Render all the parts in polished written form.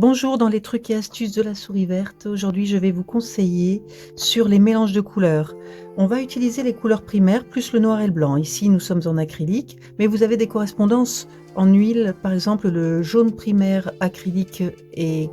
Bonjour dans les trucs et astuces de la souris verte. Aujourd'hui, je vais vous conseiller sur les mélanges de couleurs. On va utiliser les couleurs primaires plus le noir et le blanc. Ici, nous sommes en acrylique, mais vous avez des correspondances en huile. Par exemple, le jaune primaire acrylique est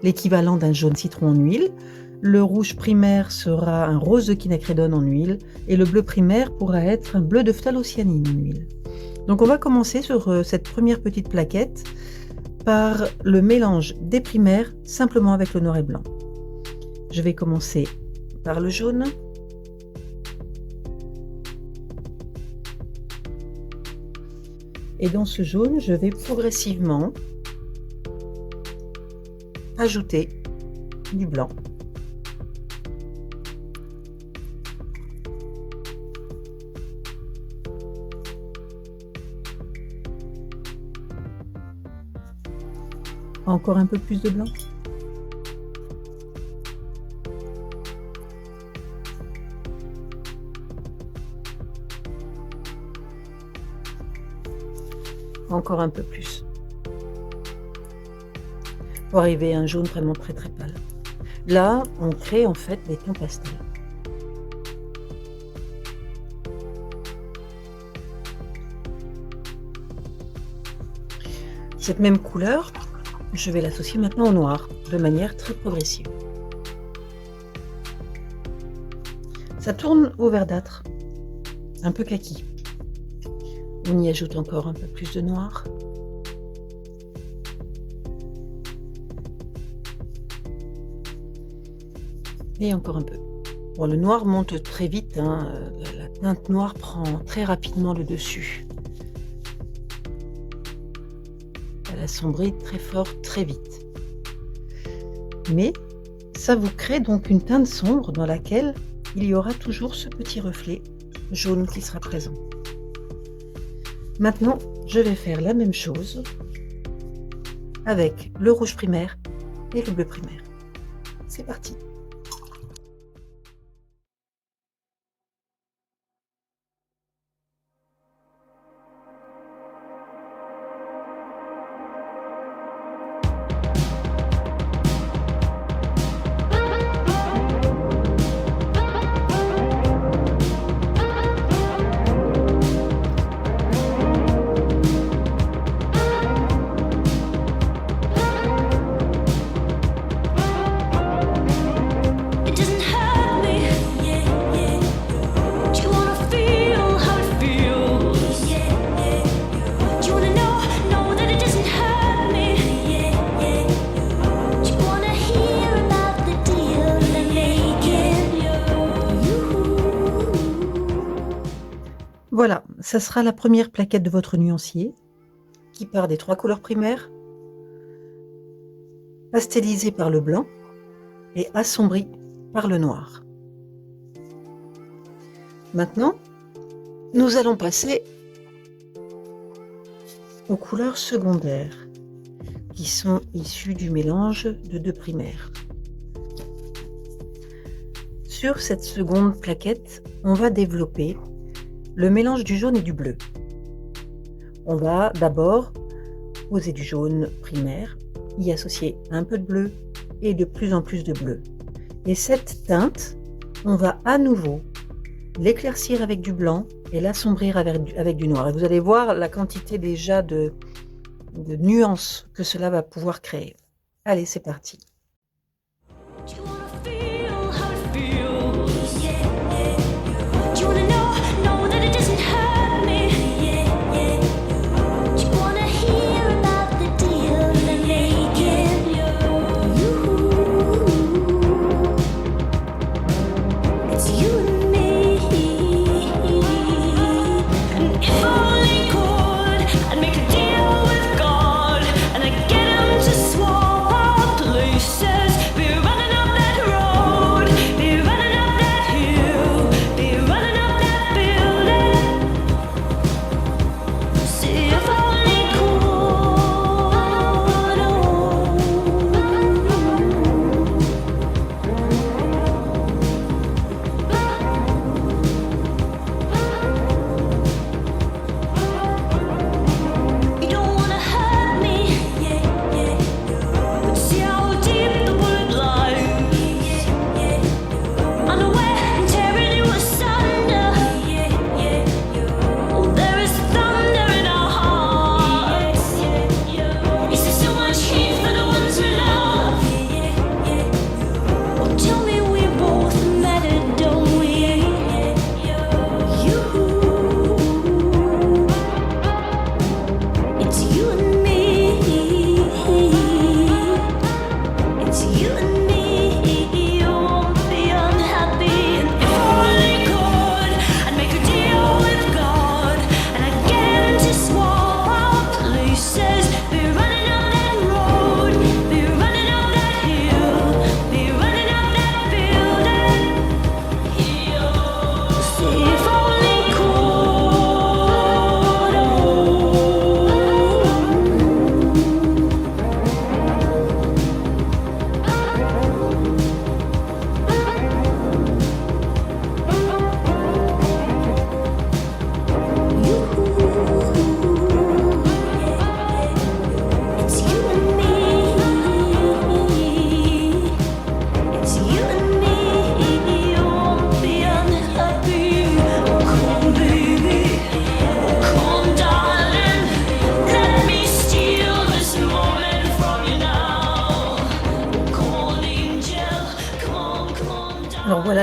l'équivalent d'un jaune citron en huile. Le rouge primaire sera un rose de quinacridone en huile et le bleu primaire pourra être un bleu de phthalocyanine en huile. Donc on va commencer sur cette première petite plaquette par le mélange des primaires simplement avec le noir et blanc. Je vais commencer par le jaune. Et dans ce jaune, je vais progressivement ajouter du blanc. Encore un peu plus de blanc. Encore un peu plus. Pour arriver à un jaune vraiment très très pâle. Là, on crée en fait des tons pastels. Cette même couleur, je vais l'associer maintenant au noir, de manière très progressive. Ça tourne au verdâtre, un peu kaki. On y ajoute encore un peu plus de noir. Et encore un peu. Bon, le noir monte très vite, hein. La teinte noire prend très rapidement le dessus. Elle assombrit très fort, très vite. Mais ça vous crée donc une teinte sombre dans laquelle il y aura toujours ce petit reflet jaune qui sera présent. Maintenant, je vais faire la même chose avec le rouge primaire et le bleu primaire. C'est parti! Voilà, ça sera la première plaquette de votre nuancier qui part des 3 couleurs primaires, pastelisée par le blanc et assombrie par le noir. Maintenant, nous allons passer aux couleurs secondaires qui sont issues du mélange de 2 primaires. Sur cette seconde plaquette, on va développer le mélange du jaune et du bleu. On va d'abord poser du jaune primaire, y associer un peu de bleu et de plus en plus de bleu. Et cette teinte, on va à nouveau l'éclaircir avec du blanc et l'assombrir avec du noir. Et vous allez voir la quantité déjà de nuances que cela va pouvoir créer. Allez, c'est parti.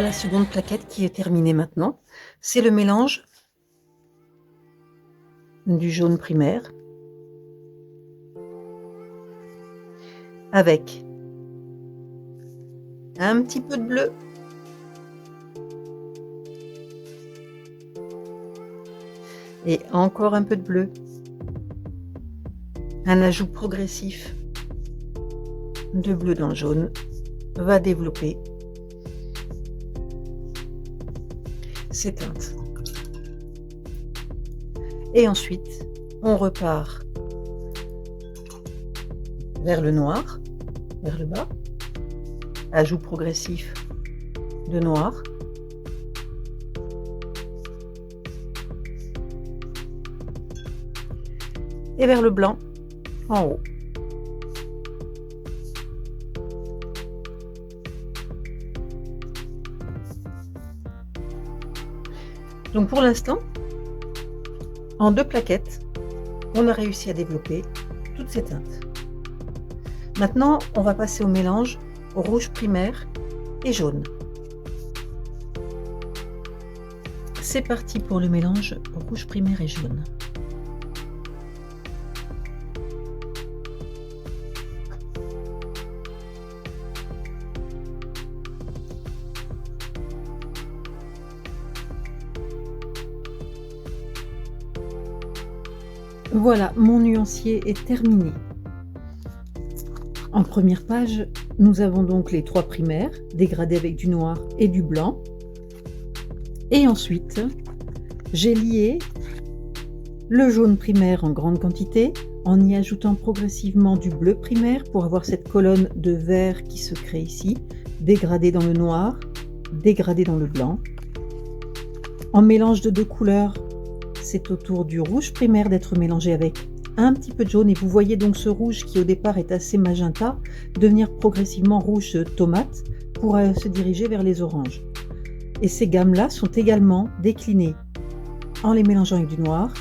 la seconde plaquette qui est terminée maintenant. C'est le mélange du jaune primaire avec un petit peu de bleu et encore un peu de bleu. Un ajout progressif de bleu dans le jaune va développer ces teintes. Et ensuite, on repart vers le noir, vers le bas, ajout progressif de noir. Et vers le blanc en haut. Donc pour l'instant, en 2 plaquettes, on a réussi à développer toutes ces teintes. Maintenant, on va passer au mélange rouge primaire et jaune. C'est parti pour le mélange rouge primaire et jaune. Voilà, mon nuancier est terminé. En première page, nous avons donc les 3 primaires, dégradés avec du noir et du blanc. Et ensuite, j'ai lié le jaune primaire en grande quantité, en y ajoutant progressivement du bleu primaire pour avoir cette colonne de vert qui se crée ici, dégradée dans le noir, dégradée dans le blanc. En mélange de 2 couleurs, c'est au tour du rouge primaire d'être mélangé avec un petit peu de jaune, et vous voyez donc ce rouge qui au départ est assez magenta devenir progressivement rouge tomate pour se diriger vers les oranges. Et ces gammes-là sont également déclinées en les mélangeant avec du noir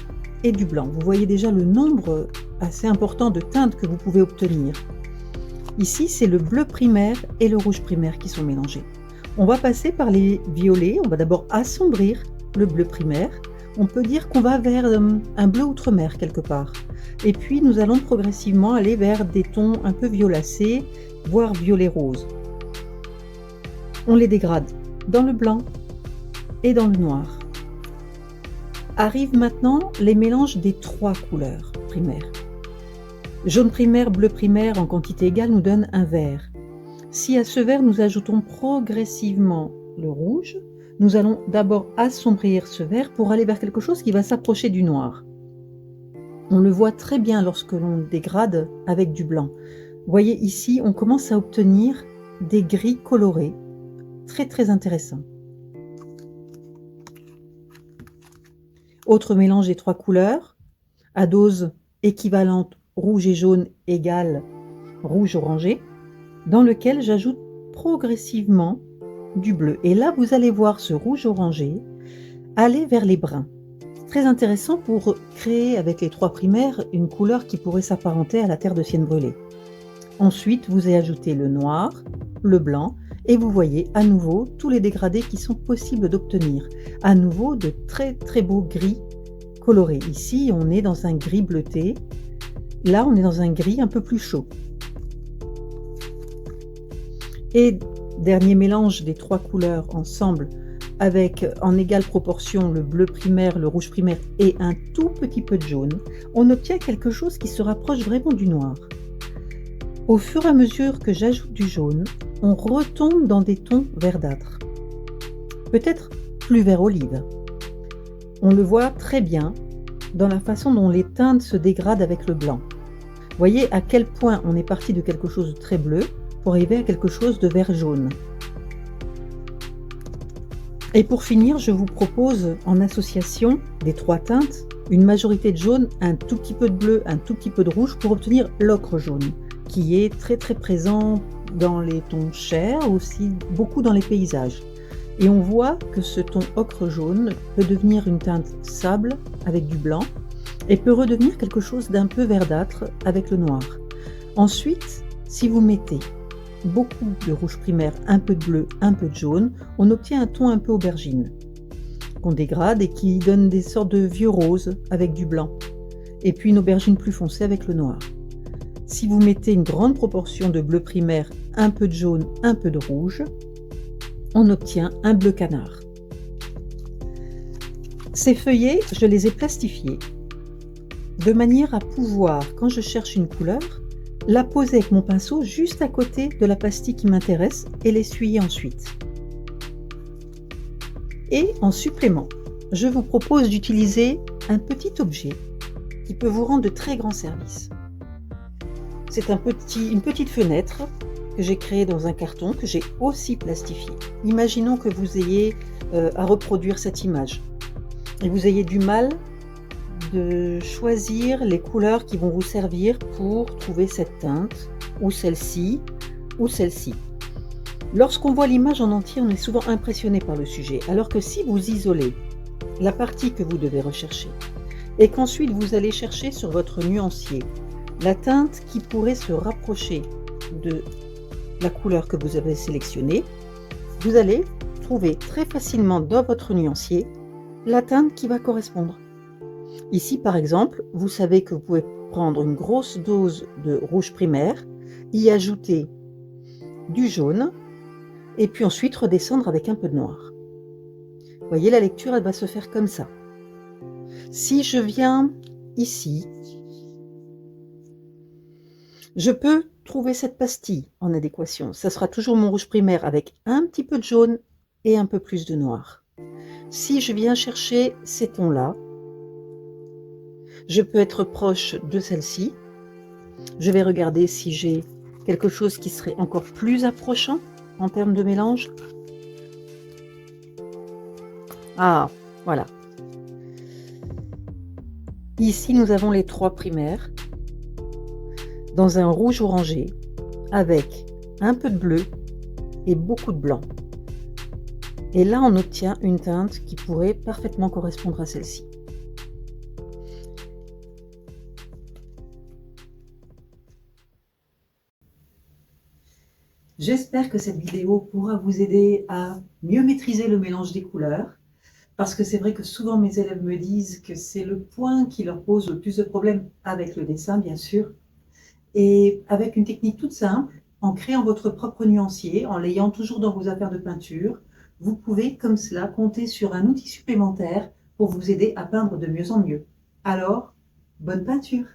et du blanc. Vous voyez déjà le nombre assez important de teintes que vous pouvez obtenir. Ici, c'est le bleu primaire et le rouge primaire qui sont mélangés. On va passer par les violets. On va d'abord assombrir le bleu primaire. On peut dire qu'on va vers un bleu outre-mer quelque part. Et puis nous allons progressivement aller vers des tons un peu violacés, voire violet rose. On les dégrade dans le blanc et dans le noir. Arrivent maintenant les mélanges des 3 couleurs primaires. Jaune primaire, bleu primaire en quantité égale nous donne un vert. Si à ce vert nous ajoutons progressivement le rouge, nous allons d'abord assombrir ce vert pour aller vers quelque chose qui va s'approcher du noir. On le voit très bien lorsque l'on dégrade avec du blanc. Vous voyez ici, on commence à obtenir des gris colorés, très très intéressants. Autre mélange des 3 couleurs, à dose équivalente rouge et jaune égale rouge orangé, dans lequel j'ajoute progressivement du bleu. Et là, vous allez voir ce rouge orangé aller vers les bruns. Très intéressant pour créer avec les 3 primaires une couleur qui pourrait s'apparenter à la terre de sienne brûlée. Ensuite, vous ajoutez le noir, le blanc, et vous voyez à nouveau tous les dégradés qui sont possibles d'obtenir. À nouveau de très très beaux gris colorés. Ici, on est dans un gris bleuté. Là, on est dans un gris un peu plus chaud. Et dernier mélange des 3 couleurs ensemble avec en égale proportion le bleu primaire, le rouge primaire et un tout petit peu de jaune, on obtient quelque chose qui se rapproche vraiment du noir. Au fur et à mesure que j'ajoute du jaune, on retombe dans des tons verdâtres, peut-être plus vert olive. On le voit très bien dans la façon dont les teintes se dégradent avec le blanc. Voyez à quel point on est parti de quelque chose de très bleu pour arriver à quelque chose de vert jaune. Et pour finir, je vous propose en association des 3 teintes, une majorité de jaune, un tout petit peu de bleu, un tout petit peu de rouge pour obtenir l'ocre jaune, qui est très très présent dans les tons chers, aussi beaucoup dans les paysages. Et on voit que ce ton ocre jaune peut devenir une teinte sable avec du blanc et peut redevenir quelque chose d'un peu verdâtre avec le noir. Ensuite, si vous mettez beaucoup de rouge primaire, un peu de bleu, un peu de jaune, on obtient un ton un peu aubergine, qu'on dégrade et qui donne des sortes de vieux roses avec du blanc, et puis une aubergine plus foncée avec le noir. Si vous mettez une grande proportion de bleu primaire, un peu de jaune, un peu de rouge, on obtient un bleu canard. Ces feuillets, je les ai plastifiés, de manière à pouvoir, quand je cherche une couleur, la poser avec mon pinceau juste à côté de la pastille qui m'intéresse et l'essuyer ensuite. Et en supplément, je vous propose d'utiliser un petit objet qui peut vous rendre de très grands services. C'est une petite fenêtre que j'ai créée dans un carton que j'ai aussi plastifié. Imaginons que vous ayez à reproduire cette image et vous ayez du mal de choisir les couleurs qui vont vous servir pour trouver cette teinte, ou celle-ci, ou celle-ci. Lorsqu'on voit l'image en entier, on est souvent impressionné par le sujet, alors que si vous isolez la partie que vous devez rechercher, et qu'ensuite vous allez chercher sur votre nuancier la teinte qui pourrait se rapprocher de la couleur que vous avez sélectionnée, vous allez trouver très facilement dans votre nuancier la teinte qui va correspondre. Ici, par exemple, vous savez que vous pouvez prendre une grosse dose de rouge primaire, y ajouter du jaune, et puis ensuite redescendre avec un peu de noir. Vous voyez, la lecture, elle va se faire comme ça. Si je viens ici, je peux trouver cette pastille en adéquation. Ça sera toujours mon rouge primaire avec un petit peu de jaune et un peu plus de noir. Si je viens chercher ces tons-là, je peux être proche de celle-ci. Je vais regarder si j'ai quelque chose qui serait encore plus approchant en termes de mélange. Ah, voilà. Ici, nous avons les trois primaires dans un rouge orangé avec un peu de bleu et beaucoup de blanc. Et là, on obtient une teinte qui pourrait parfaitement correspondre à celle-ci. J'espère que cette vidéo pourra vous aider à mieux maîtriser le mélange des couleurs, parce que c'est vrai que souvent mes élèves me disent que c'est le point qui leur pose le plus de problèmes avec le dessin, bien sûr. Et avec une technique toute simple, en créant votre propre nuancier, en l'ayant toujours dans vos affaires de peinture, vous pouvez comme cela compter sur un outil supplémentaire pour vous aider à peindre de mieux en mieux. Alors, bonne peinture!